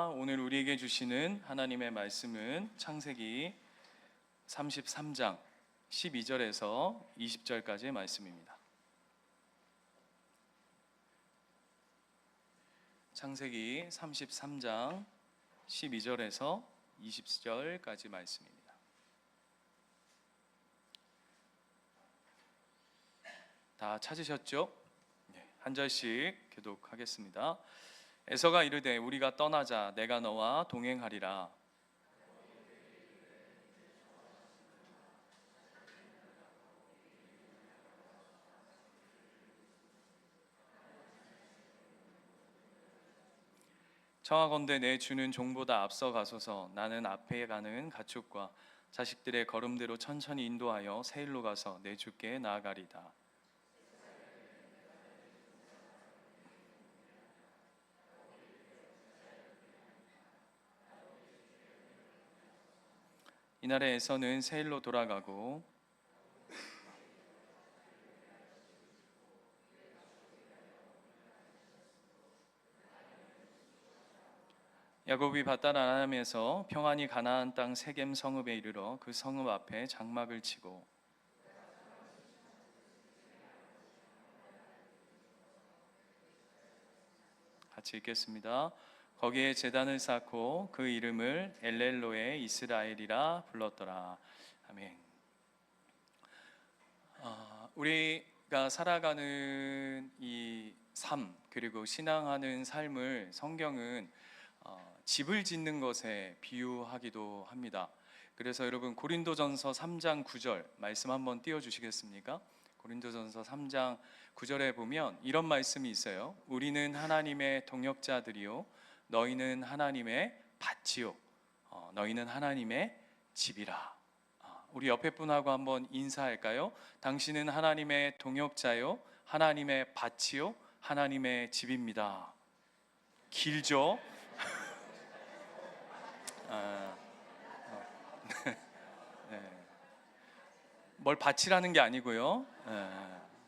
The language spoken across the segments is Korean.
오늘 우리에게 주시는 하나님의 말씀은 창세기 33장 12절에서 20절까지의 말씀입니다. 창세기 33장 12절에서 20절까지 말씀입니다. 다 찾으셨죠? 한 절씩 교독하겠습니다. 에서가 이르되 우리가 떠나자. 내가 너와 동행하리라. 청하건대 내 주는 종보다 앞서 가소서. 나는 앞에 가는 가축과 자식들의 걸음대로 천천히 인도하여 세일로 가서 내 주께 나아가리다. 이날에 에서는 세일로 돌아가고 야곱이 밧다라람에서 평안히 가나안 땅 세겜 성읍에 이르러 그 성읍 앞에 장막을 치고 같이 읽겠습니다. 거기에 제단을 쌓고 그 이름을 엘렐로에 이스라엘이라 불렀더라. 아멘. 우리가 살아가는 이 삶 그리고 신앙하는 삶을 성경은 집을 짓는 것에 비유하기도 합니다. 그래서 여러분 고린도전서 3장 9절 말씀 한번 띄워주시겠습니까? 고린도전서 3장 9절에 보면 이런 말씀이 있어요. 우리는 하나님의 동역자들이요 너희는 하나님의 밭이요 너희는 하나님의 집이라. 우리 옆에 분하고 한번 인사할까요? 당신은 하나님의 동역자요 하나님의 밭이요 하나님의 집입니다. 길죠? 네. 뭘 밭이라는 게 아니고요.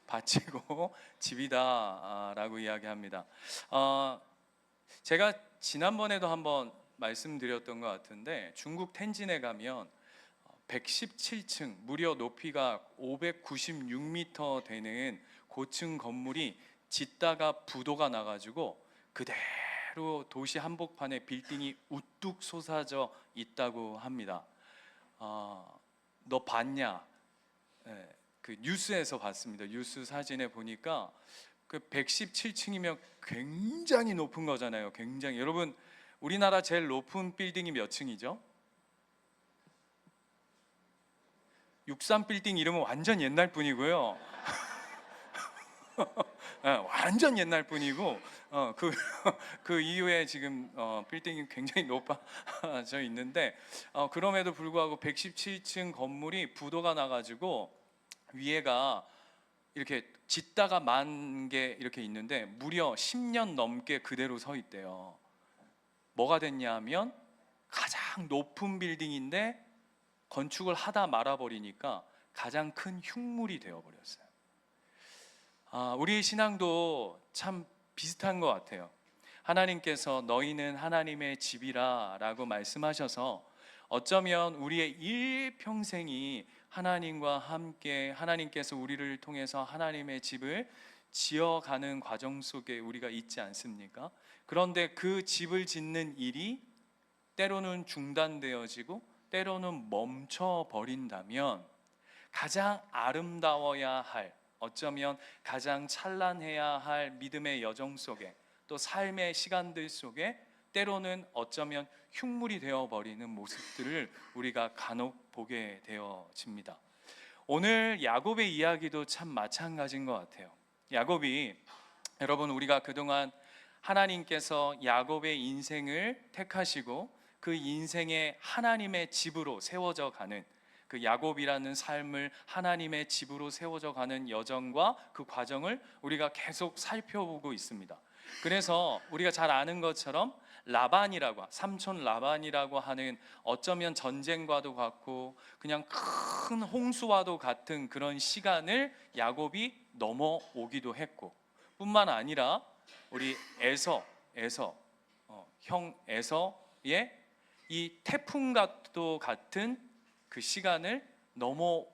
밭이고 집이다라고 이야기합니다. 제가 지난번에도 한번 말씀드렸던 것 같은데 중국 텐진에 가면 117층 무려 높이가 596m 되는 고층 건물이 짓다가 부도가 나가지고 그대로 도시 한복판에 빌딩이 우뚝 솟아져 있다고 합니다. 너 봤냐? 그 뉴스에서 봤습니다. 뉴스 사진에 보니까 그 117층이면 굉장히 높은 거잖아요. 굉장히. 여러분 우리나라 제일 높은 빌딩이 몇 층이죠? 63빌딩 이름은 완전 옛날 분이고요. 완전 옛날 분이고 그 이후에 지금 빌딩이 굉장히 높아져 있는데 그럼에도 불구하고 117층 건물이 부도가 나가지고 위에가 이렇게 짓다가 만 게 이렇게 있는데 무려 10년 넘게 그대로 서 있대요. 뭐가 됐냐 하면 가장 높은 빌딩인데 건축을 하다 말아버리니까 가장 큰 흉물이 되어버렸어요. 우리 신앙도 참 비슷한 것 같아요. 하나님께서 너희는 하나님의 집이라 라고 말씀하셔서 어쩌면 우리의 일평생이 하나님과 함께 하나님께서 우리를 통해서 하나님의 집을 지어가는 과정 속에 우리가 있지 않습니까? 그런데 그 집을 짓는 일이 때로는 중단되어지고 때로는 멈춰버린다면 가장 아름다워야 할 어쩌면 가장 찬란해야 할 믿음의 여정 속에 또 삶의 시간들 속에 때로는 어쩌면 흉물이 되어버리는 모습들을 우리가 간혹 보게 되어집니다. 오늘 야곱의 이야기도 참 마찬가지인 것 같아요. 야곱이 여러분 우리가 그동안 하나님께서 야곱의 인생을 택하시고 그 인생의 하나님의 집으로 세워져 가는 그 야곱이라는 삶을 하나님의 집으로 세워져 가는 여정과 그 과정을 우리가 계속 살펴보고 있습니다. 그래서 우리가 잘 아는 것처럼 라반이라고 삼촌 라반이라고 하는 어쩌면 전쟁과도 같고 그냥 큰 홍수와도 같은 그런 시간을 야곱이 넘어오기도 했고 뿐만 아니라 우리 에서 형 에서의 이 태풍과도 같은 그 시간을 넘어온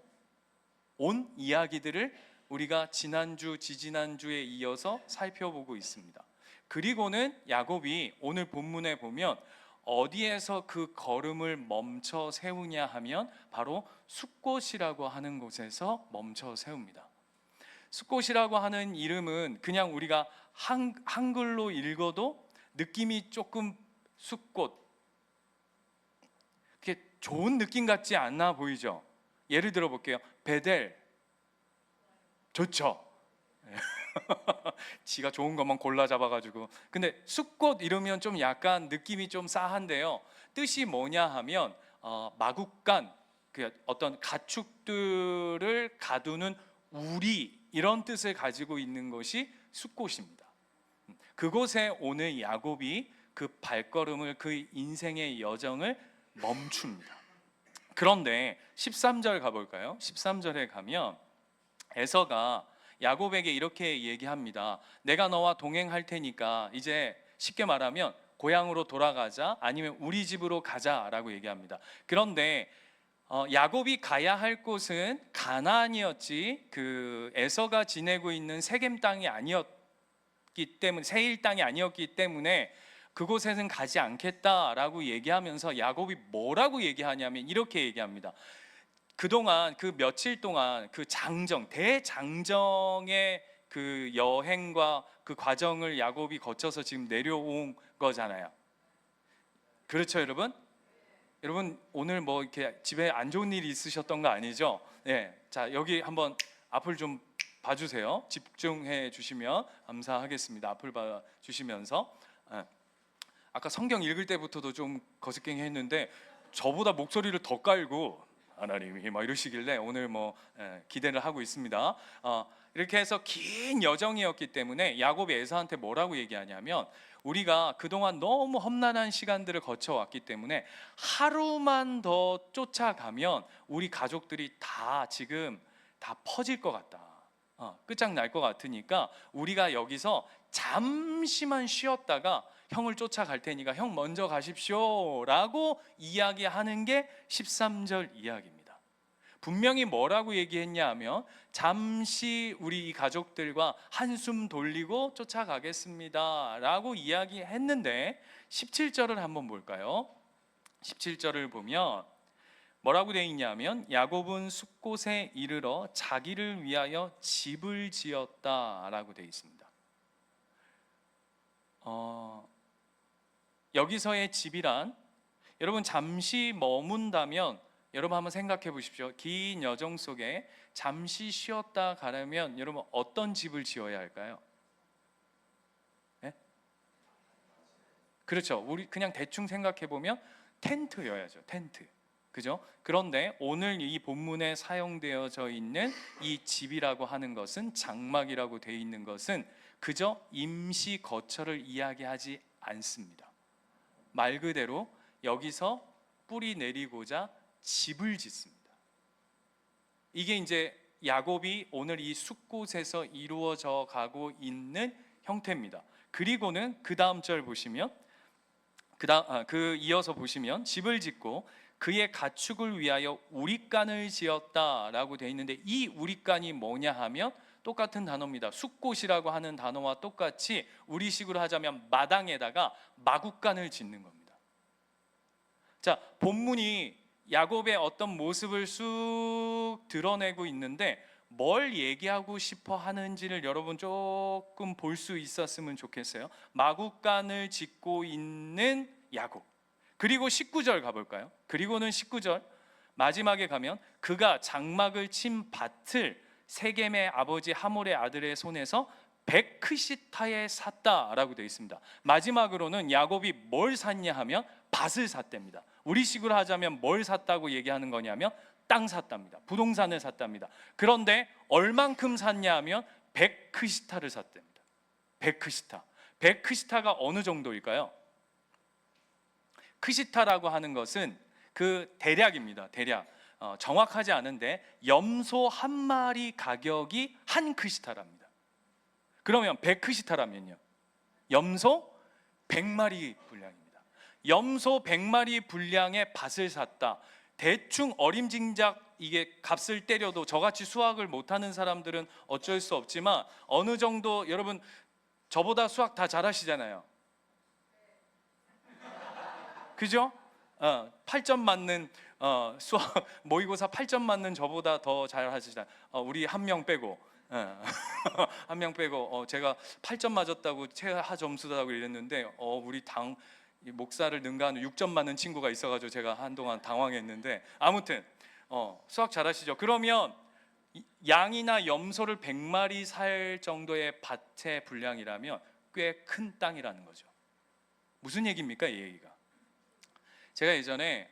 이야기들을 우리가 지난주, 지지난주에 이어서 살펴보고 있습니다. 그리고는 야곱이 오늘 본문에 보면 어디에서 그 걸음을 멈춰 세우냐 하면 바로 숫곳이라고 하는 곳에서 멈춰 세웁니다. 숫곳이라고 하는 이름은 그냥 우리가 한글로 읽어도 느낌이 조금 숫곳, 그게 좋은 느낌 같지 않나 보이죠? 예를 들어 볼게요. 베델, 좋죠? 지가 좋은 것만 골라 잡아가지고. 근데 숫곳 이러면 좀 약간 느낌이 좀 싸한데요. 뜻이 뭐냐 하면 마국간, 그 어떤 가축들을 가두는 우리, 이런 뜻을 가지고 있는 것이 숫곳입니다. 그곳에 오늘 야곱이 그 발걸음을, 그 인생의 여정을 멈춥니다. 그런데 13절 가볼까요? 13절에 가면 에서가 야곱에게 이렇게 얘기합니다. 내가 너와 동행할 테니까 이제 쉽게 말하면 고향으로 돌아가자, 아니면 우리 집으로 가자라고 얘기합니다. 그런데 야곱이 가야 할 곳은 가나안이었지, 그 에서가 지내고 있는 세겜 땅이 아니었기 때문에, 세일 땅이 아니었기 때문에 그곳에는 가지 않겠다라고 얘기하면서 야곱이 뭐라고 얘기하냐면 이렇게 얘기합니다. 그동안 그 며칠 동안 그 대장정의 그 여행과 그 과정을 야곱이 거쳐서 지금 내려온 거잖아요. 그렇죠, 여러분? 여러분 오늘 뭐 이렇게 집에 안 좋은 일이 있으셨던 거 아니죠? 네, 자 여기 한번 앞을 좀 봐주세요. 집중해 주시면 감사하겠습니다. 앞을 봐주시면서 아까 성경 읽을 때부터도 좀 거스갱이 했는데 저보다 목소리를 더 깔고 하나님이 막 이러시길래 오늘 뭐 기대를 하고 있습니다. 이렇게 해서 긴 여정이었기 때문에 야곱이 에서한테 뭐라고 얘기하냐면 우리가 그동안 너무 험난한 시간들을 거쳐왔기 때문에 하루만 더 쫓아가면 우리 가족들이 다 지금 다 퍼질 것 같다, 끝장날 것 같으니까 우리가 여기서 잠시만 쉬었다가 형을 쫓아갈 테니까 형 먼저 가십시오 라고 이야기하는 게 13절 이야기입니다. 분명히 뭐라고 얘기했냐 하면 잠시 우리 가족들과 한숨 돌리고 쫓아가겠습니다 라고 이야기했는데 17절을 한번 볼까요? 17절을 보면 뭐라고 되어 있냐면 야곱은 숫곳에 이르러 자기를 위하여 집을 지었다라고 되어 있습니다. 여기서의 집이란, 여러분 잠시 머문다면 여러분 한번 생각해 보십시오. 긴 여정 속에 잠시 쉬었다 가려면 여러분 어떤 집을 지어야 할까요? 네? 그렇죠. 우리 그냥 대충 생각해 보면 텐트여야죠. 텐트. 그죠? 그런데 오늘 이 본문에 사용되어져 있는 이 집이라고 하는 것은, 장막이라고 되어 있는 것은 그저 임시 거처를 이야기하지 않습니다. 말 그대로 여기서 뿌리 내리고자 집을 짓습니다. 이게 이제 야곱이 오늘 이 숫곳에서 이루어져 가고 있는 형태입니다. 그리고는 그 다음 절 보시면 이어서 보시면 집을 짓고 그의 가축을 위하여 우릿간을 지었다라고 되어 있는데 이 우릿간이 뭐냐 하면 똑같은 단어입니다. 숫곳이라고 하는 단어와 똑같이 우리식으로 하자면 마당에다가 마구간을 짓는 겁니다. 자, 본문이 야곱의 어떤 모습을 쑥 드러내고 있는데 뭘 얘기하고 싶어 하는지를 여러분 조금 볼 수 있었으면 좋겠어요. 마구간을 짓고 있는 야곱. 그리고 19절 가볼까요? 그리고는 19절 마지막에 가면 그가 장막을 친 밭을 세겜의 아버지 하몰의 아들의 손에서 베크시타에 샀다라고 되어 있습니다. 마지막으로는 야곱이 뭘 샀냐 하면 밭을 샀답니다. 우리식으로 하자면 뭘 샀다고 얘기하는 거냐면 땅 샀답니다. 부동산을 샀답니다. 그런데 얼만큼 샀냐 하면 베크시타를 샀답니다. 베크시타가 어느 정도일까요? 크시타라고 하는 것은 그 대략입니다. 대략 정확하지 않은데 염소 한 마리 가격이 한 크시타랍니다. 그러면 100크시타라면요, 염소 100마리 분량입니다. 염소 100마리 분량의 밭을 샀다. 대충 어림짐작 이게 값을 때려도 저같이 수학을 못하는 사람들은 어쩔 수 없지만 어느 정도 여러분 저보다 수학 다 잘하시잖아요. 그죠? 8점 맞는 수학 모의고사 8점 맞는 저보다 더 잘하시잖아요. 우리 한 명 빼고 한 명 빼고 제가 8점 맞았다고 최하 점수다고 이랬는데 우리 당 목사를 능가하는 6점 맞는 친구가 있어가지고 제가 한동안 당황했는데 아무튼 수학 잘하시죠? 그러면 양이나 염소를 100마리 살 정도의 밭의 분량이라면 꽤 큰 땅이라는 거죠. 무슨 얘기입니까? 이 얘기가. 제가 예전에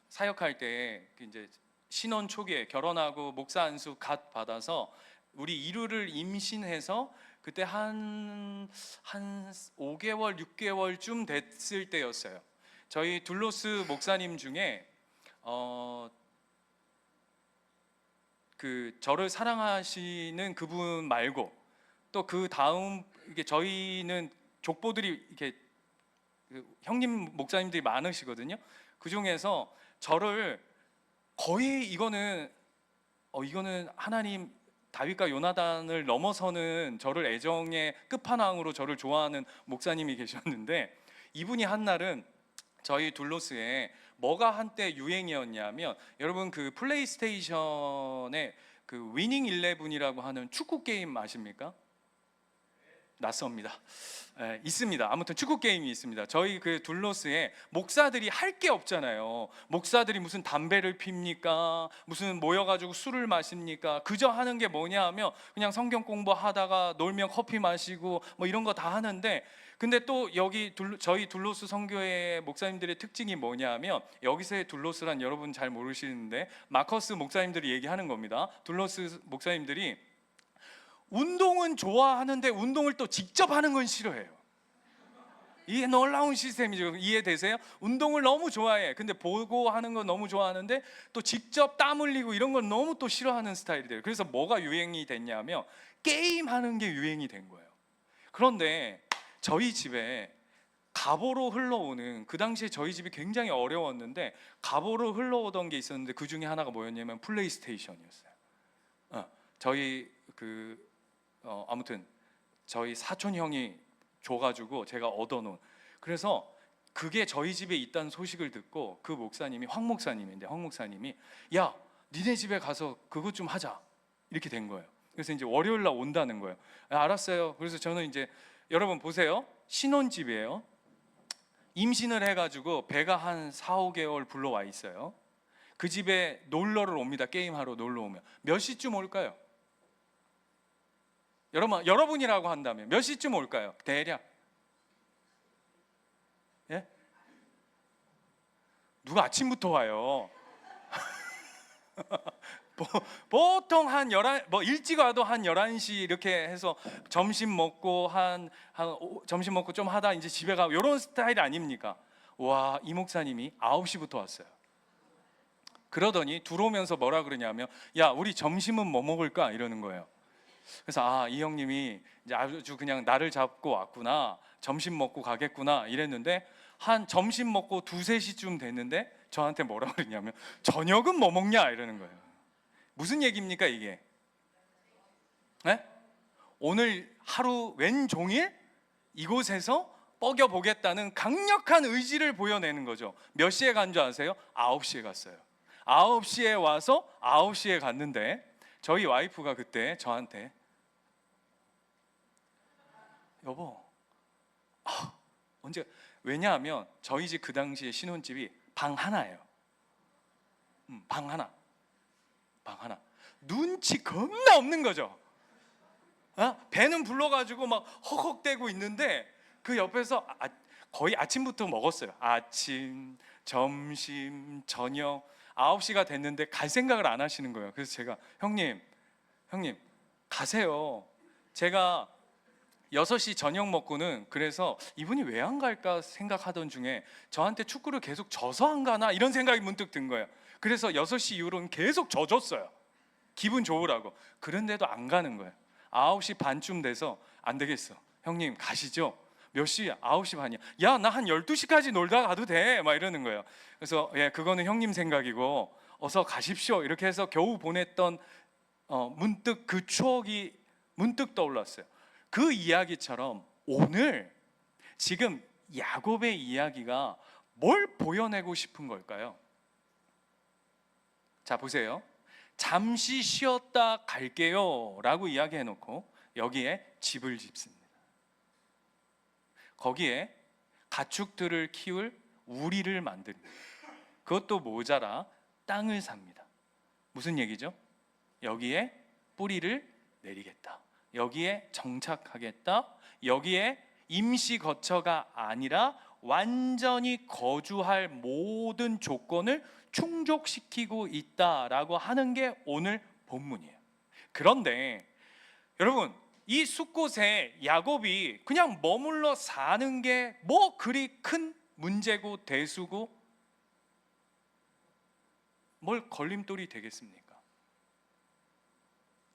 사역할 때 이제 신혼 초기에 결혼하고 목사 안수 갓 받아서 우리 이루를 임신해서 그때 한 5개월, 6개월쯤 됐을 때였어요. 저희 둘로스 목사님 중에 그 저를 사랑하시는 그분 말고 또 그 다음 이게 저희는 족보들이 이렇게 형님 목사님들이 많으시거든요. 그 중에서 저를 거의 이거는 하나님 다윗과 요나단을 넘어서는 저를 애정의 끝판왕으로 저를 좋아하는 목사님이 계셨는데 이분이 한 날은 저희 둘로스에 뭐가 한때 유행이었냐면 여러분 그 플레이스테이션에 그 위닝 11이라고 하는 축구 게임 아십니까? 낯섭니다. 있습니다. 아무튼 축구 게임이 있습니다. 저희 그 둘로스에 목사들이 할 게 없잖아요. 목사들이 무슨 담배를 핍니까? 무슨 모여가지고 술을 마십니까? 그저 하는 게 뭐냐 하면 그냥 성경 공부하다가 놀면 커피 마시고 뭐 이런 거 다 하는데 근데 또 여기 저희 둘로스 선교회 목사님들의 특징이 뭐냐면 여기서의 둘로스란 여러분 잘 모르시는데 마커스 목사님들이 얘기하는 겁니다. 둘로스 목사님들이 운동은 좋아하는데 운동을 또 직접 하는 건 싫어해요. 이게 놀라운 시스템이죠. 이해되세요? 운동을 너무 좋아해. 근데 보고 하는 건 너무 좋아하는데 또 직접 땀 흘리고 이런 건 너무 또 싫어하는 스타일이래요. 그래서 뭐가 유행이 됐냐면 게임하는 게 유행이 된 거예요. 그런데 저희 집에 갑오로 흘러오는 그 당시에 저희 집이 굉장히 어려웠는데 갑오로 흘러오던 게 있었는데 그 중에 하나가 뭐였냐면 플레이스테이션이었어요. 저희 아무튼 저희 사촌 형이 줘가지고 제가 얻어놓은 그래서 그게 저희 집에 있다는 소식을 듣고 그 목사님이 황 목사님이 야 니네 집에 가서 그것 좀 하자 이렇게 된 거예요. 그래서 이제 월요일 날 온다는 거예요. 알았어요. 그래서 저는 이제 여러분 보세요. 신혼집이에요. 임신을 해가지고 배가 한 4, 5개월 불러와 있어요. 그 집에 놀러를 옵니다. 게임하러 놀러 오면 몇 시쯤 올까요? 여러분이라고 한다면 몇 시쯤 올까요? 대략? 예? 누가 아침부터 와요? 보통 한 11, 일찍 와도 한 11시 이렇게 해서 점심 먹고 점심 먹고 좀 하다 이제 집에 가고 이런 스타일 아닙니까? 와, 이 목사님이 9시부터 왔어요. 그러더니 들어오면서 뭐라 그러냐면 야, 우리 점심은 뭐 먹을까? 이러는 거예요. 그래서 이 형님이 이제 아주 그냥 나를 잡고 왔구나. 점심 먹고 가겠구나 이랬는데 한 점심 먹고 2, 3시쯤 됐는데 저한테 뭐라 그러냐면 저녁은 뭐 먹냐 이러는 거예요. 무슨 얘기입니까 이게? 네? 오늘 하루 왼종일 이곳에서 뻐겨 보겠다는 강력한 의지를 보여내는 거죠. 몇 시에 간 줄 아세요? 9시에 갔어요. 9시에 와서 9시에 갔는데 저희 와이프가 그때 저한테 여보 언제 왜냐하면 저희 집 그 당시에 신혼집이 방 하나예요. 방 하나 눈치 겁나 없는 거죠. 배는 불러가지고 막 헉헉대고 있는데 그 옆에서 거의 아침부터 먹었어요. 아침, 점심, 저녁 9시가 됐는데 갈 생각을 안 하시는 거예요. 그래서 제가 형님 가세요. 제가 6시 저녁 먹고는 그래서 이분이 왜 안 갈까 생각하던 중에 저한테 축구를 계속 져서 안 가나 이런 생각이 문득 든 거예요. 그래서 6시 이후로는 계속 져줬어요. 기분 좋으라고. 그런데도 안 가는 거예요. 9시 반쯤 돼서 안 되겠어. 형님 가시죠. 몇 시야? 9시 반이야. 야, 나 한 12시까지 놀다 가도 돼. 막 이러는 거예요. 그래서 예, 그거는 형님 생각이고 어서 가십시오. 이렇게 해서 겨우 보냈던 문득 그 추억이 문득 떠올랐어요. 그 이야기처럼 오늘 지금 야곱의 이야기가 뭘 보여내고 싶은 걸까요? 자, 보세요. 잠시 쉬었다 갈게요 라고 이야기해 놓고 여기에 집을 짓습니다. 거기에 가축들을 키울 우리를 만듭니다. 그것도 모자라 땅을 삽니다. 무슨 얘기죠? 여기에 뿌리를 내리겠다, 여기에 정착하겠다, 여기에 임시 거처가 아니라 완전히 거주할 모든 조건을 충족시키고 있다라고 하는 게 오늘 본문이에요. 그런데 여러분, 이 숫곳에 야곱이 그냥 머물러 사는 게 뭐 그리 큰 문제고 대수고 뭘 걸림돌이 되겠습니까?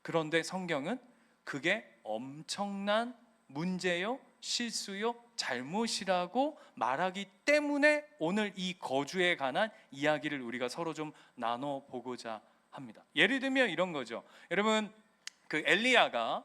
그런데 성경은 그게 엄청난 문제요, 실수요, 잘못이라고 말하기 때문에 오늘 이 거주에 관한 이야기를 우리가 서로 좀 나눠보고자 합니다. 예를 들면 이런 거죠. 여러분, 그 엘리야가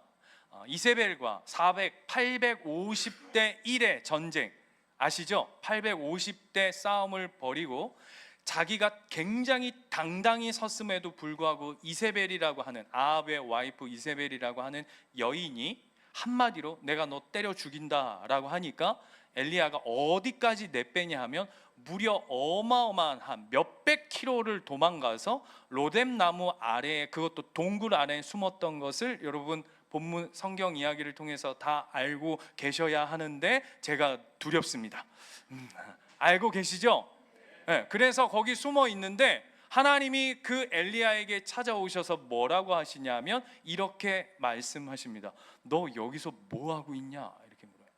이세벨과 850대 1의 전쟁 아시죠? 850대 싸움을 벌이고 자기가 굉장히 당당히 섰음에도 불구하고 이세벨이라고 하는, 아합의 와이프 이세벨이라고 하는 여인이 한마디로 내가 너 때려 죽인다 라고 하니까 엘리야가 어디까지 내빼냐 하면 무려 어마어마한 한 몇백 킬로를 도망가서 로뎀 나무 아래에, 그것도 동굴 아래에 숨었던 것을 여러분 본문 성경 이야기를 통해서 다 알고 계셔야 하는데 제가 두렵습니다. 알고 계시죠? 네, 그래서 거기 숨어 있는데 하나님이 그 엘리야에게 찾아오셔서 뭐라고 하시냐면 이렇게 말씀하십니다. 너 여기서 뭐 하고 있냐? 이렇게 물어요.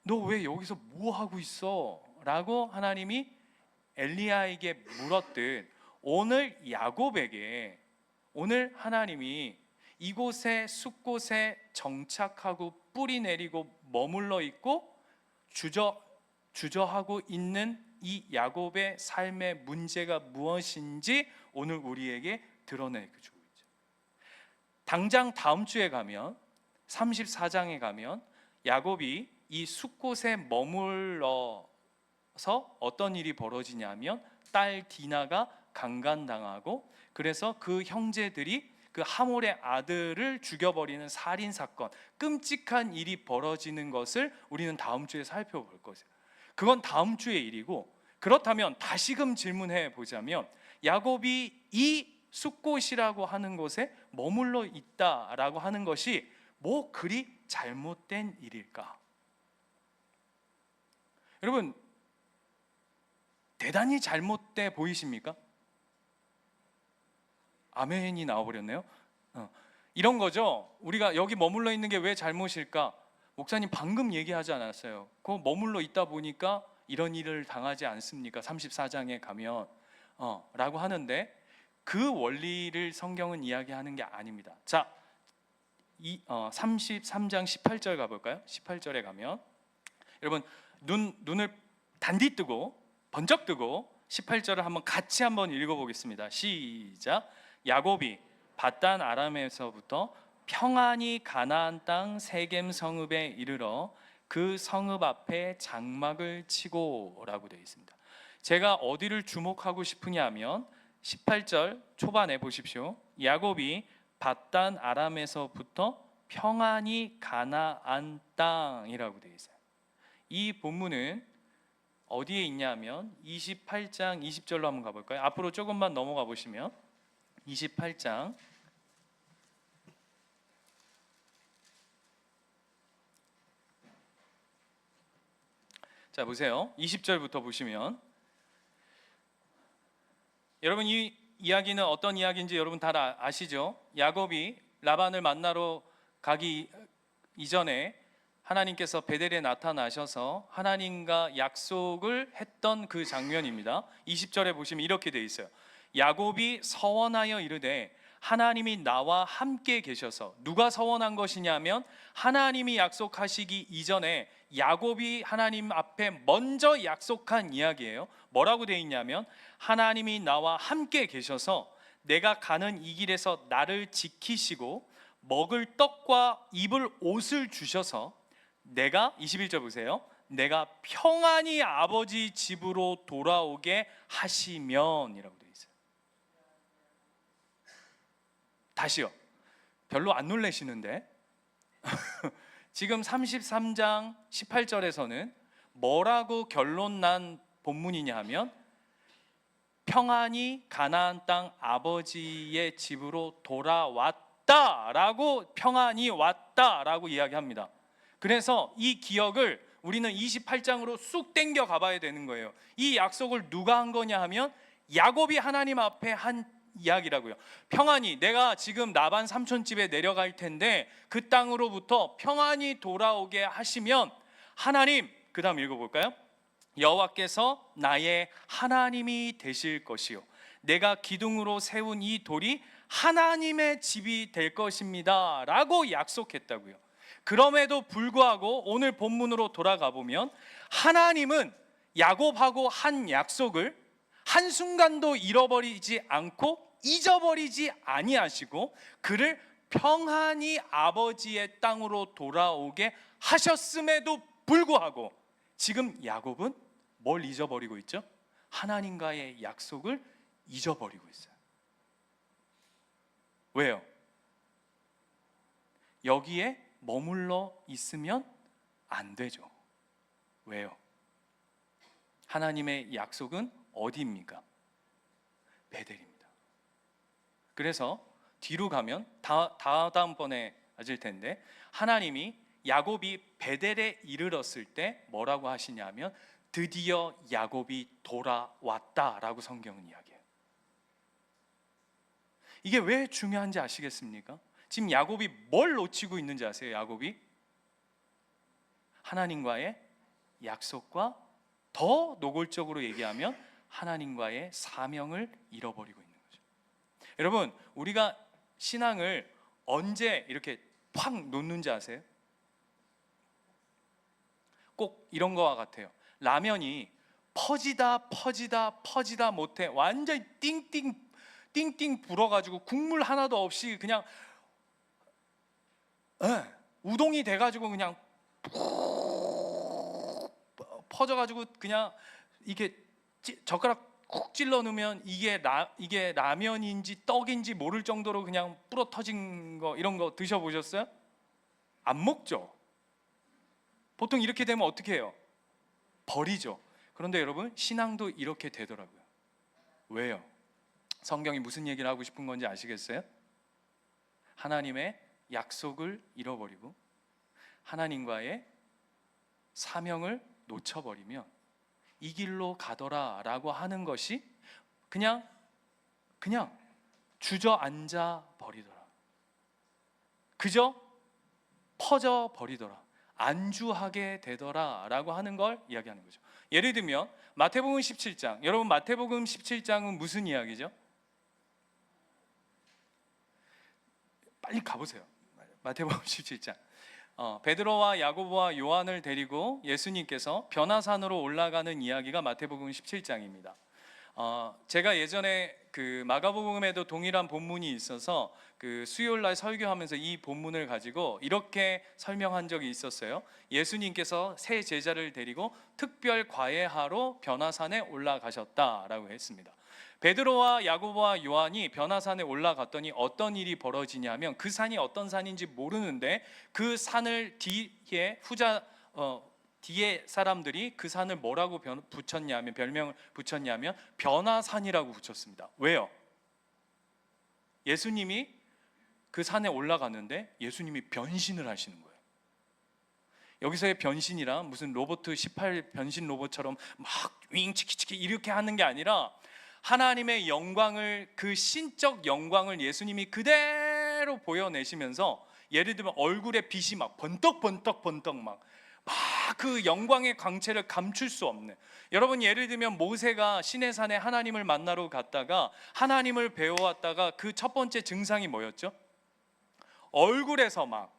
너 왜 여기서 뭐 하고 있어? 라고 하나님이 엘리야에게 물었듯 오늘 야곱에게 오늘 하나님이 이곳에 숲곳에 정착하고 뿌리 내리고 머물러 있고 주저하고 있는 이 야곱의 삶의 문제가 무엇인지 오늘 우리에게 드러내주고 있죠. 당장 다음 주에 가면 34장에 가면 야곱이 이 숲곳에 머물러서 어떤 일이 벌어지냐면 딸 디나가 강간당하고 그래서 그 형제들이 그 하몰의 아들을 죽여버리는 살인사건, 끔찍한 일이 벌어지는 것을 우리는 다음 주에 살펴볼 거예요. 그건 다음 주의 일이고, 그렇다면 다시금 질문해 보자면 야곱이 이 숲곳이라고 하는 곳에 머물러 있다라고 하는 것이 뭐 그리 잘못된 일일까? 여러분, 대단히 잘못돼 보이십니까? 아멘이 나와버렸네요. 이런 거죠. 우리가 여기 머물러 있는 게 왜 잘못일까? 목사님 방금 얘기하지 않았어요? 그 머물러 있다 보니까 이런 일을 당하지 않습니까? 34장에 가면 라고 하는데 그 원리를 성경은 이야기하는 게 아닙니다. 자, 33장 18절 가볼까요? 18절에 가면 여러분 눈을 단디 뜨고 번쩍 뜨고 18절을 한번 같이 한번 읽어보겠습니다. 시작. 야곱이 밧단 아람에서부터 평안히 가나안 땅 세겜 성읍에 이르러 그 성읍 앞에 장막을 치고라고 되어 있습니다. 제가 어디를 주목하고 싶으냐면 18절 초반에 보십시오. 야곱이 밧단 아람에서부터 평안히 가나안 땅이라고 되어 있어요. 이 본문은 어디에 있냐면 28장 20절로 한번 가볼까요? 앞으로 조금만 넘어가 보시면 28장 자 보세요. 20절부터 보시면 여러분 이 이야기는 어떤 이야기인지 여러분 다 아시죠? 야곱이 라반을 만나러 가기 이전에 하나님께서 베델에 나타나셔서 하나님과 약속을 했던 그 장면입니다. 20절에 보시면 이렇게 되어 있어요. 야곱이 서원하여 이르되 하나님이 나와 함께 계셔서, 누가 서원한 것이냐면 하나님이 약속하시기 이전에 야곱이 하나님 앞에 먼저 약속한 이야기예요. 뭐라고 되어 있냐면 하나님이 나와 함께 계셔서 내가 가는 이 길에서 나를 지키시고 먹을 떡과 입을 옷을 주셔서 내가, 21절 보세요, 내가 평안히 아버지 집으로 돌아오게 하시면 이라고 되어 있어요. 다시요. 별로 안 놀라시는데 지금 33장 18절에서는 뭐라고 결론 난 본문이냐 하면 평안히 가나안 땅 아버지의 집으로 돌아왔다라고, 평안히 왔다라고 이야기합니다. 그래서 이 기억을 우리는 28장으로 쑥 땡겨 가봐야 되는 거예요. 이 약속을 누가 한 거냐 하면 야곱이 하나님 앞에 한 이야기라고요. 평안히, 내가 지금 라반 삼촌 집에 내려갈 텐데 그 땅으로부터 평안히 돌아오게 하시면 하나님, 그 다음 읽어볼까요? 여호와께서 나의 하나님이 되실 것이요 내가 기둥으로 세운 이 돌이 하나님의 집이 될 것입니다 라고 약속했다고요. 그럼에도 불구하고 오늘 본문으로 돌아가 보면 하나님은 야곱하고 한 약속을 한순간도 잃어버리지 않고 잊어버리지 아니하시고 그를 평안히 아버지의 땅으로 돌아오게 하셨음에도 불구하고 지금 야곱은 뭘 잊어버리고 있죠? 하나님과의 약속을 잊어버리고 있어요. 왜요? 여기에 머물러 있으면 안 되죠. 왜요? 하나님의 약속은 어디입니까? 베델입니다. 그래서 뒤로 가면 다음번에 아실 텐데 하나님이 야곱이 베델에 이르렀을 때 뭐라고 하시냐면 드디어 야곱이 돌아왔다라고 성경은 이야기해요. 이게 왜 중요한지 아시겠습니까? 지금 야곱이 뭘 놓치고 있는지 아세요? 야곱이 하나님과의 약속과 더 노골적으로 얘기하면 하나님과의 사명을 잃어버리고 있는 거죠. 여러분, 우리가 신앙을 언제 이렇게 팍 놓는지 아세요? 꼭 이런 거와 같아요. 라면이 퍼지다 못해 완전히 띵띵 불어가지고 국물 하나도 없이 그냥 우동이 돼가지고 그냥 퍼져가지고 그냥 이게 젓가락 쿡 찔러 넣으면 이게 라면인지 떡인지 모를 정도로 그냥 불어 터진 거, 이런 거 드셔보셨어요? 안 먹죠. 보통 이렇게 되면 어떻게 해요? 버리죠. 그런데 여러분, 신앙도 이렇게 되더라고요. 왜요? 성경이 무슨 얘기를 하고 싶은 건지 아시겠어요? 하나님의 약속을 잃어버리고 하나님과의 사명을 놓쳐버리면 이 길로 가더라 라고 하는 것이 그냥 주저앉아 버리더라, 그저 퍼져 버리더라, 안주하게 되더라 라고 하는 걸 이야기하는 거죠. 예를 들면 마태복음 17장, 여러분 마태복음 17장은 무슨 이야기죠? 빨리 가보세요. 마태복음 17장. 베드로와 야고보와 요한을 데리고 예수님께서 변화산으로 올라가는 이야기가 마태복음 17장입니다. 제가 예전에 그 마가복음에도 동일한 본문이 있어서 그 수요일날 설교하면서 이 본문을 가지고 이렇게 설명한 적이 있었어요. 예수님께서 세 제자를 데리고 특별 과외하러 변화산에 올라가셨다라고 했습니다. 베드로와 야고보와 요한이 변화산에 올라갔더니 어떤 일이 벌어지냐면 그 산이 어떤 산인지 모르는데 그 산을 뒤에 사람들이 그 산을 뭐라고 별명을 붙였냐면 변화산이라고 붙였습니다. 왜요? 예수님이 그 산에 올라갔는데 예수님이 변신을 하시는 거예요. 여기서의 변신이란 무슨 로봇 18 변신 로봇처럼 막 윙 치키치키 이렇게 하는 게 아니라 하나님의 영광을, 그 신적 영광을 예수님이 그대로 보여내시면서, 예를 들면 얼굴에 빛이 막 번떡 막 그 영광의 광채를 감출 수 없는. 여러분, 예를 들면 모세가 시내산에 하나님을 만나러 갔다가 하나님을 배워왔다가 그 첫 번째 증상이 뭐였죠? 얼굴에서 막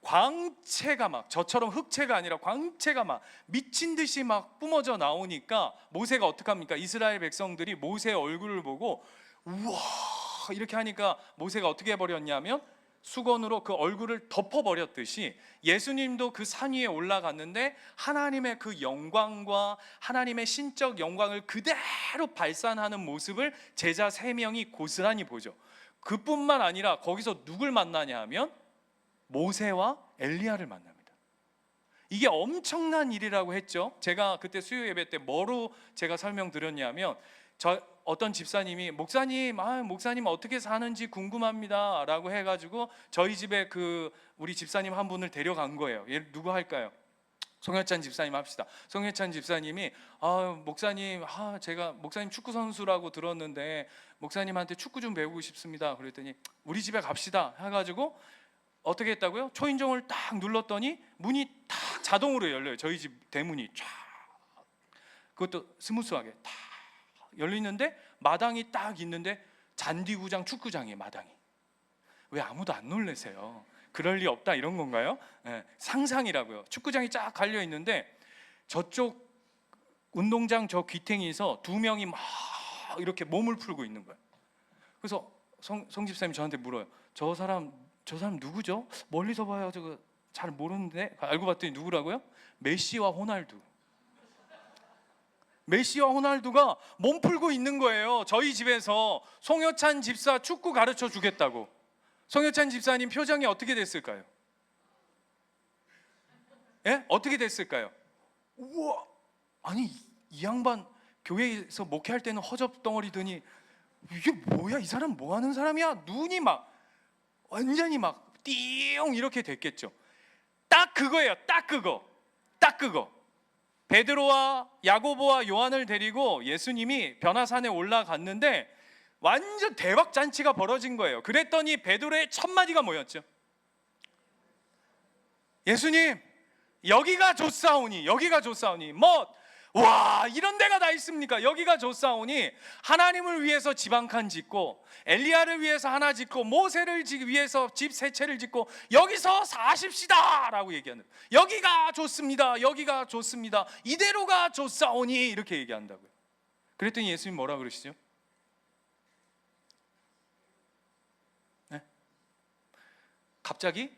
광채가, 막 저처럼 흑채가 아니라 광채가 막 미친 듯이 막 뿜어져 나오니까 모세가 어떡합니까? 이스라엘 백성들이 모세의 얼굴을 보고 우와 이렇게 하니까 모세가 어떻게 해버렸냐면 수건으로 그 얼굴을 덮어버렸듯이 예수님도 그 산 위에 올라갔는데 하나님의 그 영광과 하나님의 신적 영광을 그대로 발산하는 모습을 제자 3명이 고스란히 보죠. 그뿐만 아니라 거기서 누굴 만나냐 하면 모세와 엘리야를 만납니다. 이게 엄청난 일이라고 했죠. 제가 그때 수요 예배 때 뭐로 제가 설명드렸냐면 어떤 집사님이 목사님 어떻게 사는지 궁금합니다 라고 해가지고 저희 집에 우리 집사님 한 분을 데려간 거예요. 얘 누구 할까요? 송혜찬 집사님 합시다. 송혜찬 집사님이 목사님 제가 목사님 축구 선수라고 들었는데 목사님한테 축구 좀 배우고 싶습니다. 그랬더니 우리 집에 갑시다 해가지고 어떻게 했다고요? 초인종을 딱 눌렀더니 문이 딱 자동으로 열려요. 저희 집 대문이 쫙. 그것도 스무스하게 딱 열리는데 마당이 딱 있는데 잔디구장 축구장이에요. 마당이. 왜 아무도 안 놀래세요? 그럴 리 없다 이런 건가요? 네, 상상이라고요. 축구장이 쫙 갈려 있는데 저쪽 운동장 저 귀탱이에서 2명이 막 이렇게 몸을 풀고 있는 거예요. 그래서 송 집사님이 저한테 물어요. 저 사람 누구죠? 멀리서 봐요. 저거 잘 모르는데. 알고 봤더니 누구라고요? 메시와 호날두. 메시와 호날두가 몸 풀고 있는 거예요. 저희 집에서 송효찬 집사 축구 가르쳐 주겠다고. 송효찬 집사님 표정이 어떻게 됐을까요? 예? 어떻게 됐을까요? 우와, 아니 이 양반 교회에서 목회할 때는 허접덩어리더니 이게 뭐야? 이 사람 뭐 하는 사람이야? 눈이 막 완전히 막 띠용 이렇게 됐겠죠. 딱 그거예요. 딱 그거. 베드로와 야고보와 요한을 데리고 예수님이 변화산에 올라갔는데 완전 대박 잔치가 벌어진 거예요. 그랬더니 베드로의 첫 마디가 뭐였죠? 예수님, 여기가 좋사오니 와 이런 데가 다 있습니까? 여기가 좋사오니 하나님을 위해서 집 한 칸 짓고 엘리야를 위해서 하나 짓고 모세를 위해서 집 3채를 짓고 여기서 사십시다 라고 얘기하는, 여기가 좋습니다. 이대로가 좋사오니 이렇게 얘기한다고요. 그랬더니 예수님 뭐라 그러시죠? 네? 갑자기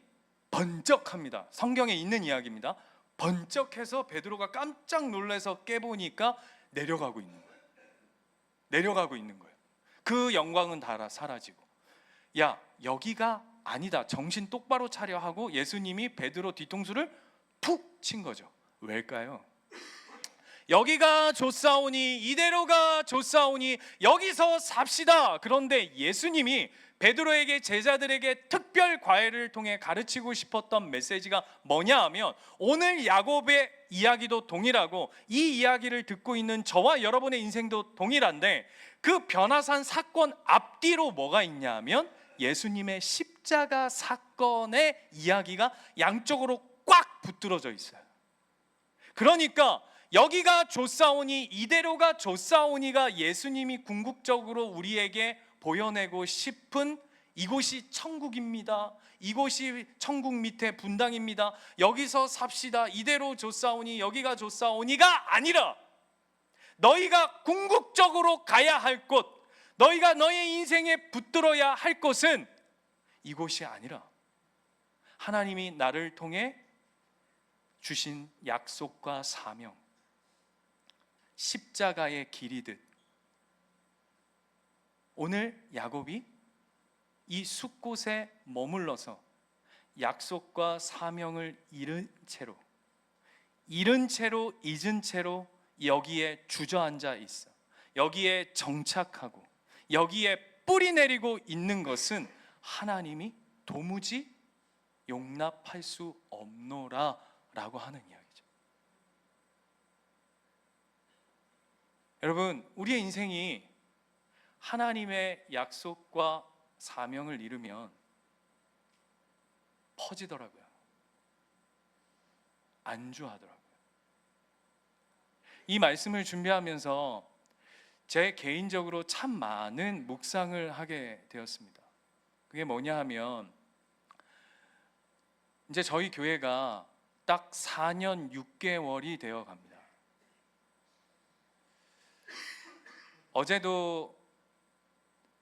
번쩍합니다. 성경에 있는 이야기입니다. 번쩍해서 베드로가 깜짝 놀라서 깨보니까 내려가고 있는 거예요. 그 영광은 다 사라지고, 야 여기가 아니다, 정신 똑바로 차려 하고 예수님이 베드로 뒤통수를 툭 친 거죠. 왜일까요? 여기가 좋사오니 이대로가 좋사오니 여기서 삽시다. 그런데 예수님이 베드로에게, 제자들에게 특별 과외를 통해 가르치고 싶었던 메시지가 뭐냐 하면, 오늘 야곱의 이야기도 동일하고 이 이야기를 듣고 있는 저와 여러분의 인생도 동일한데, 그 변화산 사건 앞뒤로 뭐가 있냐 하면 예수님의 십자가 사건의 이야기가 양쪽으로 꽉 붙들어져 있어요. 그러니까 여기가 좋사오니 이대로가 좋사오니가 예수님이 궁극적으로 우리에게 보여내고 싶은 이곳이 천국입니다. 이곳이 천국 밑에 분당입니다. 여기서 삽시다. 이대로 좋사오니 여기가 좋사오니가 아니라, 너희가 궁극적으로 가야 할 곳, 너희가 너의 인생에 붙들어야 할 곳은 이곳이 아니라 하나님이 나를 통해 주신 약속과 사명, 십자가의 길이듯 오늘 야곱이 이 숲곳에 머물러서 약속과 사명을 잃은 채로 잊은 채로 여기에 주저앉아 있어, 여기에 정착하고 여기에 뿌리 내리고 있는 것은 하나님이 도무지 용납할 수 없노라 라고 하는 이야기죠. 여러분, 우리의 인생이 하나님의 약속과 사명을 잃으면 퍼지더라고요. 안주하더라고요. 이 말씀을 준비하면서 제 개인적으로 참 많은 묵상을 하게 되었습니다. 그게 뭐냐 하면, 이제 저희 교회가 딱 4년 6개월이 되어 갑니다. 어제도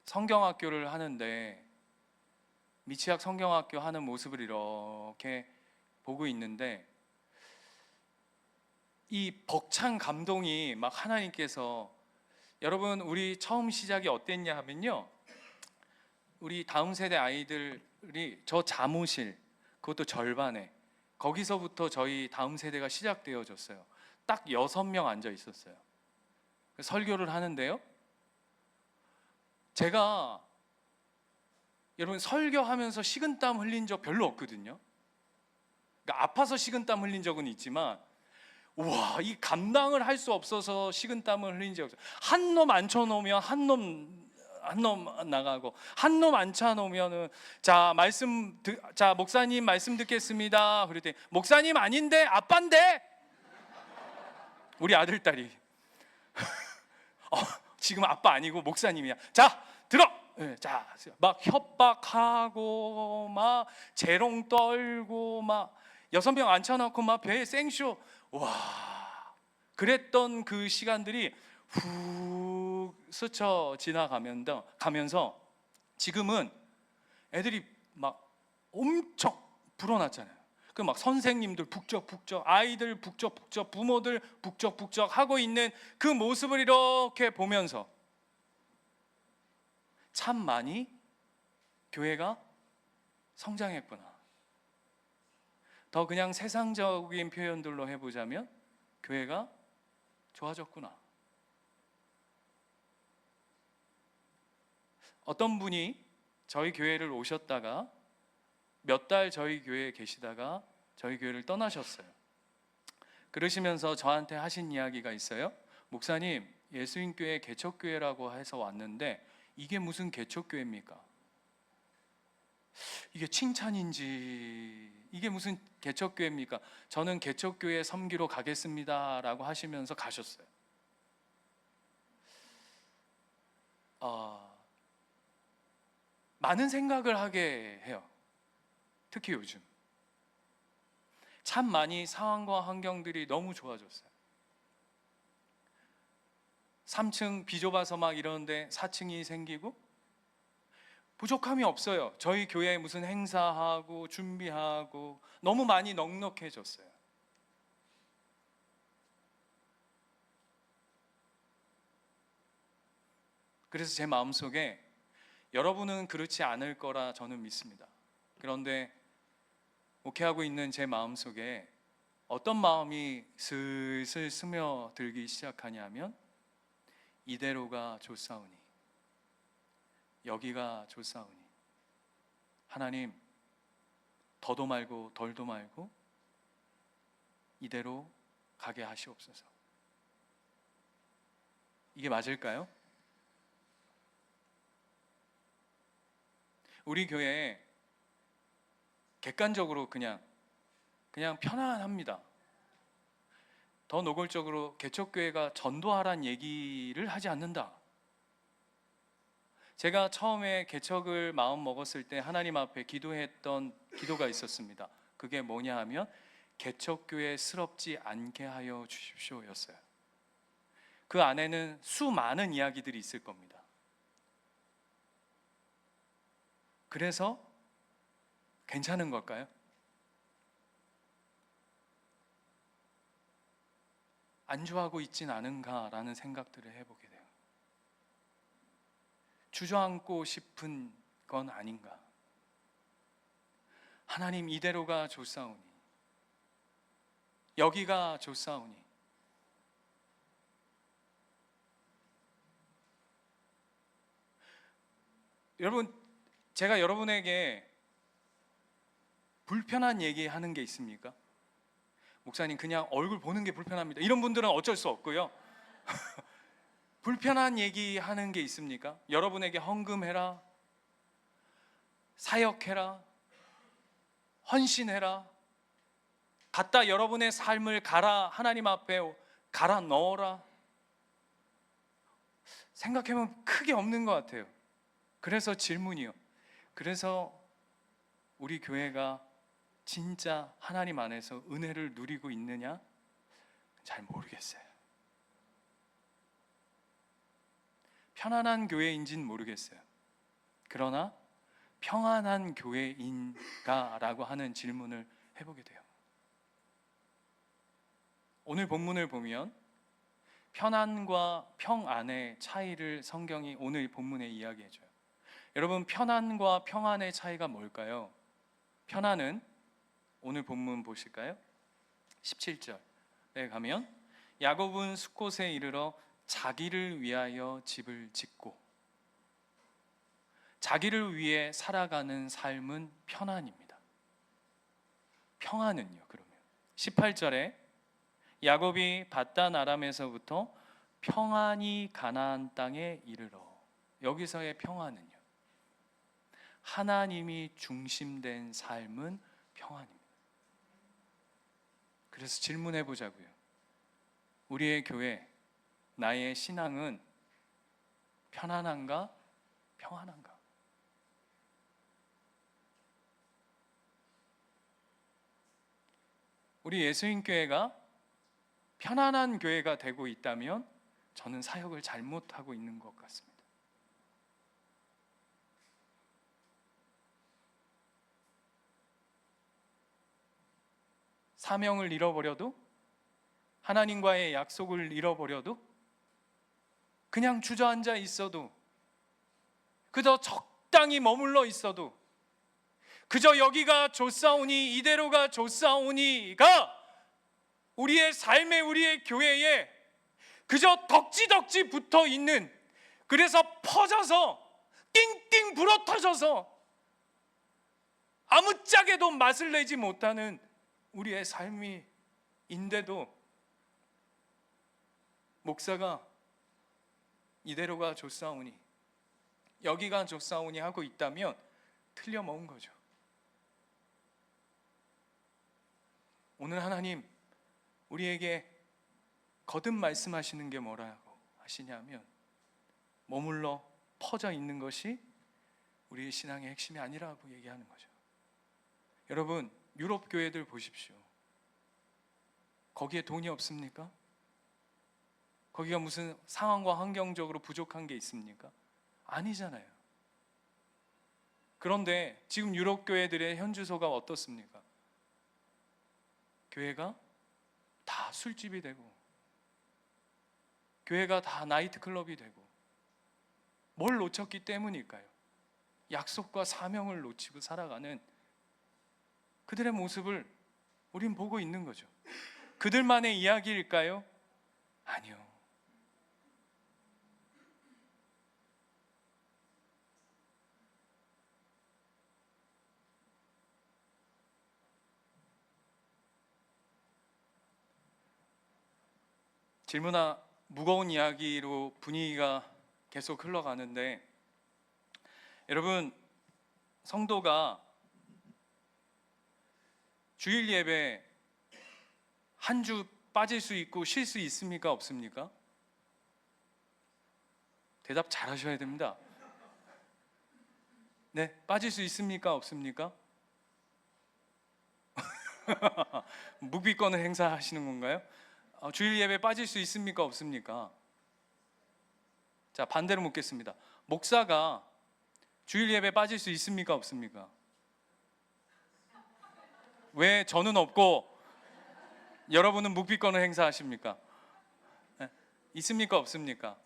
성경학교를 하는데 미취학 성경학교 하는 모습을 이렇게 보고 있는데, 이 벅찬 감동이 막 하나님께서, 여러분 우리 처음 시작이 어땠냐 하면요, 우리 다음 세대 아이들이 저 사무실, 그것도 절반에, 거기서부터 저희 다음 세대가 시작되어졌어요. 딱 6명 앉아 있었어요. 설교를 하는데요, 제가 여러분 설교하면서 식은땀 흘린 적 별로 없거든요. 그러니까 아파서 식은땀 흘린 적은 있지만, 우와, 이 감당을 할 수 없어서 식은땀을 흘린 적 없어요. 한 놈 앉혀놓으면 한 놈 나가고, 한 놈 앉혀놓으면은 자 목사님 말씀 듣겠습니다. 그랬더니 목사님 아닌데 아빠인데, 우리 아들 딸이 지금 아빠 아니고 목사님이야. 자 들어. 자, 막 협박하고 막 재롱 떨고 막 6명 앉혀놓고 막 배에 생쇼. 와, 그랬던 그 시간들이 훅 스쳐 지나가면서 지금은 애들이 막 엄청 불어났잖아요. 그 막 선생님들 북적북적, 아이들 북적북적, 부모들 북적북적 하고 있는 그 모습을 이렇게 보면서 참 많이 교회가 성장했구나. 더 그냥 세상적인 표현들로 해보자면 교회가 좋아졌구나. 어떤 분이 저희 교회를 오셨다가 몇 달 저희 교회에 계시다가 저희 교회를 떠나셨어요. 그러시면서 저한테 하신 이야기가 있어요. 목사님, 예수님교회 개척교회라고 해서 왔는데 이게 무슨 개척교회입니까? 이게 칭찬인지 이게 무슨 개척교회입니까? 저는 개척교회 섬기러 가겠습니다 라고 하시면서 가셨어요. 많은 생각을 하게 해요. 특히 요즘 참 많이 상황과 환경들이 너무 좋아졌어요. 3층 비좁아서 막 이러는데 4층이 생기고, 부족함이 없어요. 저희 교회에 무슨 행사하고 준비하고 너무 많이 넉넉해졌어요. 그래서 제 마음속에 여러분은 그렇지 않을 거라 저는 믿습니다. 그런데 목회하고 있는 제 마음속에 어떤 마음이 슬슬 스며들기 시작하냐면, 이대로가 좋사오니, 여기가 좋사오니, 하나님 더도 말고 덜도 말고 이대로 가게 하시옵소서. 이게 맞을까요? 우리 교회에 객관적으로 그냥 편안합니다. 더 노골적으로 개척교회가 전도하란 얘기를 하지 않는다. 제가 처음에 개척을 마음 먹었을 때 하나님 앞에 기도했던 기도가 있었습니다. 그게 뭐냐 하면 개척교회스럽지 않게 하여 주십시오 였어요. 그 안에는 수많은 이야기들이 있을 겁니다. 그래서 괜찮은 걸까요? 안주하고 있진 않은가라는 생각들을 해보게 돼요. 주저앉고 싶은 건 아닌가. 하나님 이대로가 좋사오니, 여기가 좋사오니. 여러분, 제가 여러분에게 불편한 얘기 하는 게 있습니까? 목사님 그냥 얼굴 보는 게 불편합니다, 이런 분들은 어쩔 수 없고요. 불편한 얘기 하는 게 있습니까? 여러분에게 헌금해라, 사역해라, 헌신해라, 갖다 여러분의 삶을 가라, 하나님 앞에 갈아 넣어라? 생각해보면 크게 없는 것 같아요. 그래서 질문이요. 그래서 우리 교회가 진짜 하나님 안에서 은혜를 누리고 있느냐? 잘 모르겠어요. 편안한 교회인지는 모르겠어요. 그러나 평안한 교회인가라고 하는 질문을 해보게 돼요. 오늘 본문을 보면 편안과 평안의 차이를 성경이 오늘 본문에 이야기해줘요. 여러분, 편안과 평안의 차이가 뭘까요? 편안은 오늘 본문 보실까요? 17절에 가면 야곱은 숫곳에 이르러 자기를 위하여 집을 짓고, 자기를 위해 살아가는 삶은 편안입니다. 평안은요, 그러면 18절에 야곱이 밧단 아람에서부터 평안히 가나안 땅에 이르러, 여기서의 평안은요, 하나님이 중심된 삶은 평안입니다. 그래서 질문해 보자고요. 우리의 교회, 나의 신앙은 편안한가? 평안한가? 우리 예수님교회가 편안한 교회가 되고 있다면 저는 사역을 잘못하고 있는 것 같습니다. 사명을 잃어버려도, 하나님과의 약속을 잃어버려도, 그냥 주저앉아 있어도, 그저 적당히 머물러 있어도, 그저 여기가 좋사오니 이대로가 좋사오니가 우리의 삶에, 우리의 교회에 그저 덕지덕지 붙어 있는, 그래서 퍼져서 띵띵 불어터져서 아무짝에도 맛을 내지 못하는 우리의 삶인데도 목사가 이대로가 좋사오니 여기가 좋사오니 하고 있다면 틀려먹은 거죠. 오늘 하나님 우리에게 거듭 말씀하시는 게 뭐라고 하시냐면, 머물러 퍼져 있는 것이 우리의 신앙의 핵심이 아니라고 얘기하는 거죠. 여러분, 유럽 교회들 보십시오. 거기에 돈이 없습니까? 거기가 무슨 상황과 환경적으로 부족한 게 있습니까? 아니잖아요. 그런데 지금 유럽 교회들의 현주소가 어떻습니까? 교회가 다 술집이 되고, 교회가 다 나이트클럽이 되고, 뭘 놓쳤기 때문일까요? 약속과 사명을 놓치고 살아가는 그들의 모습을 우린 보고 있는 거죠. 그들만의 이야기일까요? 아니요. 질문아, 무거운 이야기로 분위기가 계속 흘러가는데, 여러분, 성도가 주일 예배 한 주 빠질 수 있고 쉴 수 있습니까? 없습니까? 대답 잘 하셔야 됩니다. 네, 빠질 수 있습니까? 없습니까? 묵비권을 행사하시는 건가요? 주일 예배 빠질 수 있습니까? 없습니까? 자, 반대로 묻겠습니다. 목사가 주일 예배 빠질 수 있습니까? 없습니까? 왜 저는 없고 여러분은 묵비권을 행사하십니까? 네? 있습니까? 없습니까?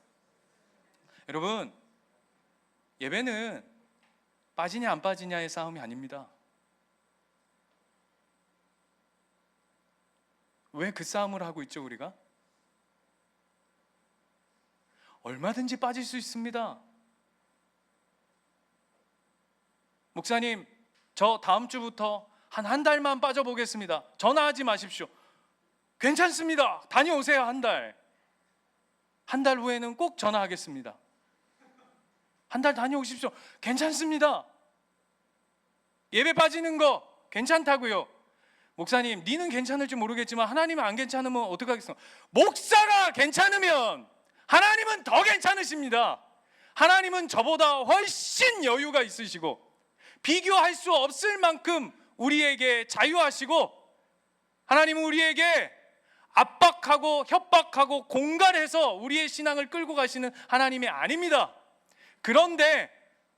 여러분, 예배는 빠지냐 안 빠지냐의 싸움이 아닙니다. 왜 그 싸움을 하고 있죠, 우리가? 얼마든지 빠질 수 있습니다. 목사님, 저 다음 주부터 한 달만 빠져보겠습니다. 전화하지 마십시오. 괜찮습니다. 다녀오세요. 한 달. 한 달 후에는 꼭 전화하겠습니다. 한 달 다녀오십시오. 괜찮습니다. 예배 빠지는 거 괜찮다고요. 목사님, 니는 괜찮을지 모르겠지만 하나님은 안 괜찮으면 어떡하겠어? 목사가 괜찮으면 하나님은 더 괜찮으십니다. 하나님은 저보다 훨씬 여유가 있으시고 비교할 수 없을 만큼 우리에게 자유하시고, 하나님은 우리에게 압박하고 협박하고 공갈해서 우리의 신앙을 끌고 가시는 하나님이 아닙니다. 그런데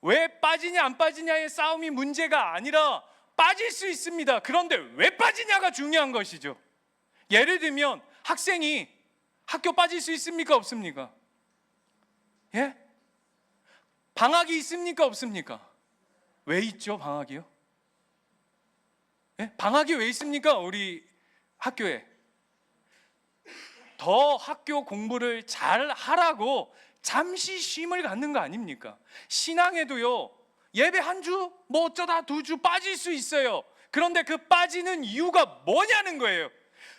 왜 빠지냐 안 빠지냐의 싸움이 문제가 아니라 빠질 수 있습니다. 그런데 왜 빠지냐가 중요한 것이죠. 예를 들면 학생이 학교 빠질 수 있습니까 없습니까? 예? 방학이 있습니까 없습니까? 왜 있죠 방학이요? 예? 방학이 왜 있습니까 우리 학교에? 더 학교 공부를 잘 하라고 잠시 쉼을 갖는 거 아닙니까? 신앙에도요, 예배 한 주, 뭐 어쩌다 2주 빠질 수 있어요. 그런데 그 빠지는 이유가 뭐냐는 거예요.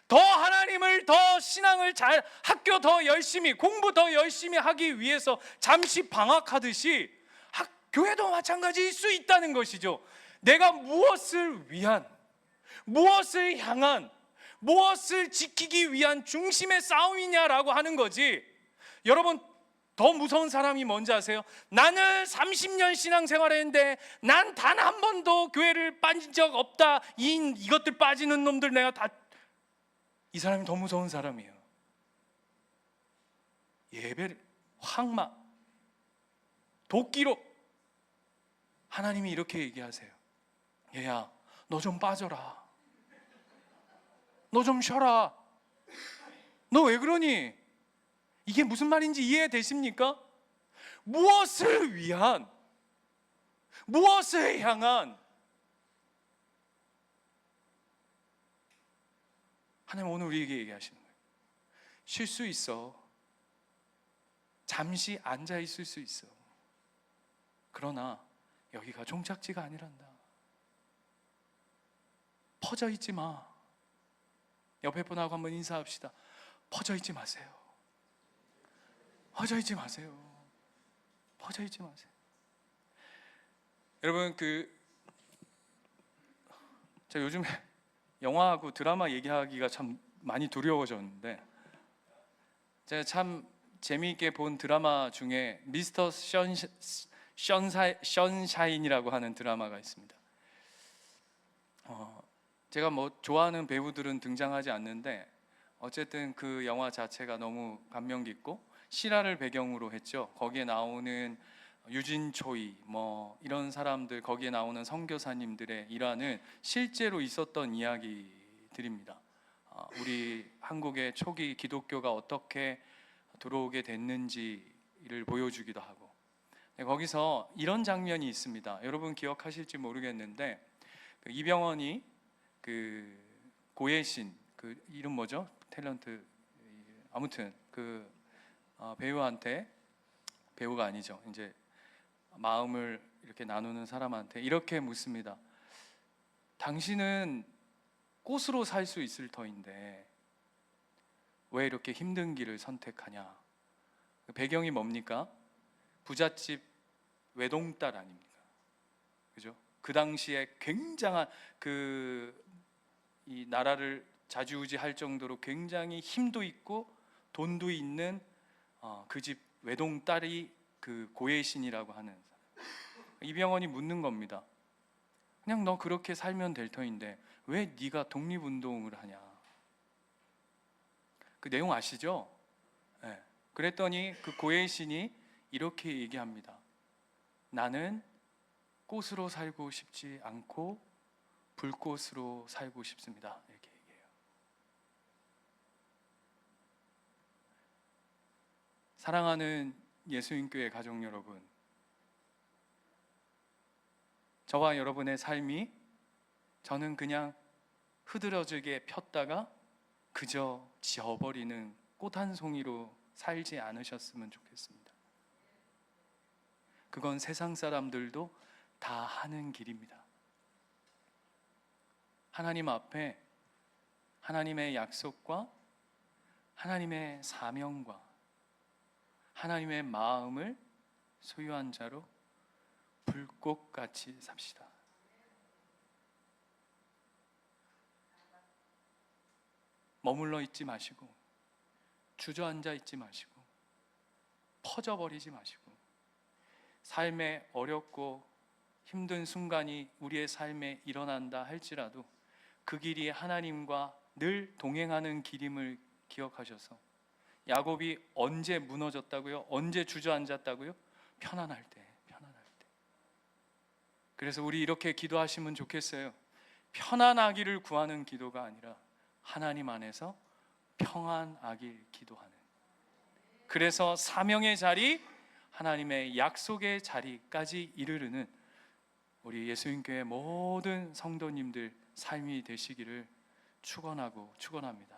더 하나님을, 더 신앙을 잘, 학교 더 열심히, 공부 더 열심히 하기 위해서 잠시 방학하듯이 교회도 마찬가지일 수 있다는 것이죠. 내가 무엇을 위한, 무엇을 향한, 무엇을 지키기 위한 중심의 싸움이냐라고 하는 거지. 여러분, 더 무서운 사람이 뭔지 아세요? 나는 30년 신앙생활을 했는데 난 단 한 번도 교회를 빠진 적 없다, 이것들 빠지는 놈들 내가 다, 이 사람이 더 무서운 사람이에요. 예배를 황마 도끼로, 하나님이 이렇게 얘기하세요. 얘야, 너 좀 빠져라. 너 좀 쉬어라. 너 왜 그러니? 이게 무슨 말인지 이해되십니까? 무엇을 위한, 무엇을 향한, 하나님 오늘 우리에게 얘기하시는 거예요. 쉴 수 있어. 잠시 앉아 있을 수 있어. 그러나 여기가 종착지가 아니란다. 퍼져 있지 마. 옆에 분하고 한번 인사합시다. 퍼져 있지 마세요. 퍼져 있지 마세요. 퍼져 있지 마세요. 여러분, 제가 요즘에 영화하고 드라마 얘기하기가 참 많이 두려워졌는데, 제가 참 재미있게 본 드라마 중에 미스터 션샤인이라고 하는 드라마가 있습니다. 제가 뭐 좋아하는 배우들은 등장하지 않는데 어쨌든 그 영화 자체가 너무 감명 깊고 실화를 배경으로 했죠. 거기에 나오는 유진 초이 뭐 이런 사람들, 거기에 나오는 선교사님들의 일화는 실제로 있었던 이야기들입니다. 우리 한국의 초기 기독교가 어떻게 들어오게 됐는지를 보여주기도 하고, 거기서 이런 장면이 있습니다. 여러분 기억하실지 모르겠는데, 이병헌이 고예신, 이름 뭐죠? 탤런트, 아무튼 배우한테, 배우가 아니죠, 이제 마음을 이렇게 나누는 사람한테 이렇게 묻습니다. 당신은 꽃으로 살 수 있을 터인데 왜 이렇게 힘든 길을 선택하냐? 배경이 뭡니까? 부잣집 외동딸 아닙니까? 그죠? 그 당시에 굉장한 이 나라를 좌지우지할 정도로 굉장히 힘도 있고 돈도 있는 그 집 외동딸이 고예신이라고 하는 사람. 이병헌이 묻는 겁니다. 그냥 너 그렇게 살면 될 터인데 왜 네가 독립운동을 하냐? 그 내용 아시죠? 네. 그랬더니 그 고예신이 이렇게 얘기합니다. 나는 꽃으로 살고 싶지 않고 불꽃으로 살고 싶습니다. 이렇게 얘기해요. 사랑하는 예수님교회 가족 여러분, 저와 여러분의 삶이 저는 그냥 흐드러지게 폈다가 그저 지어버리는 꽃 한 송이로 살지 않으셨으면 좋겠습니다. 그건 세상 사람들도 다 하는 길입니다. 하나님 앞에 하나님의 약속과 하나님의 사명과 하나님의 마음을 소유한 자로 불꽃같이 삽시다. 머물러 있지 마시고, 주저앉아 있지 마시고, 퍼져버리지 마시고, 삶에 어렵고 힘든 순간이 우리의 삶에 일어난다 할지라도 그 길이 하나님과 늘 동행하는 길임을 기억하셔서, 야곱이 언제 무너졌다고요? 언제 주저앉았다고요? 편안할 때, 편안할 때. 그래서 우리 이렇게 기도하시면 좋겠어요. 편안하기를 구하는 기도가 아니라 하나님 안에서 평안하길 기도하는, 그래서 사명의 자리, 하나님의 약속의 자리까지 이르르는 우리 예수님교회 모든 성도님들 삶이 되시기를 축원하고 축원합니다.